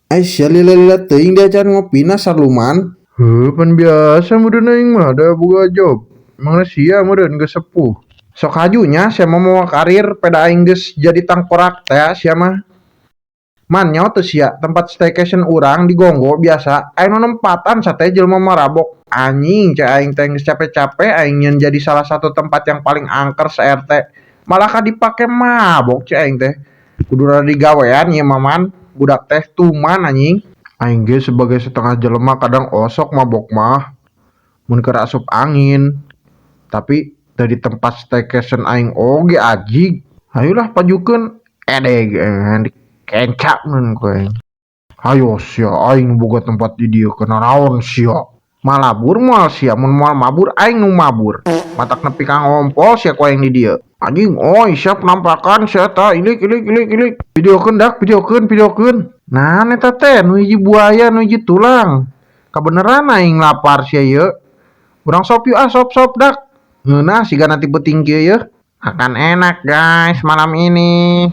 Aisyah lila-lila teuing diajar ngopina saluman. Pan biasa meureun aing mah ada boga job. Mangna sia meureun geus sepuh. Sok hajunya sia mau karir peda aing geus jadi tangkorak teh sia mah. Manyo teu sia tempat staycation urang di Gonggo biasa aya nu nempatan sateh jelema marabok. Anjing cek aing teh geus capek-capek aing nyen jadi salah satu tempat yang paling angker se-RT. Malah ka dipake mabok cek aing teh. Kudu rada digawean ieu maman, budak teh tuman anjing. Aing ge sebagai setengah jelema kadang osok mabok mah. Mun keur asup angin. Tapi dari tempat staycation aing oge ajig. Hayolah pajukeun edeg dikencak mun kowe. Hayo sia aing boga tempat di dieu kana naon sia. Malabur moal sia mun moal mabur aing nu mabur. Matak nepi ka ngompol sia ku aing di dieu. Anjing oi sia penampakan sia ta ilik. Videokeun dak videokeun. Nah eta teh nu hiji buaya nu hiji tulang. Kabeneran aing lapar sia ieu. Urang sop yuk sop dak. Ngeunah siga nanti peuting kieu yeuh. Akan enak guys malam ini.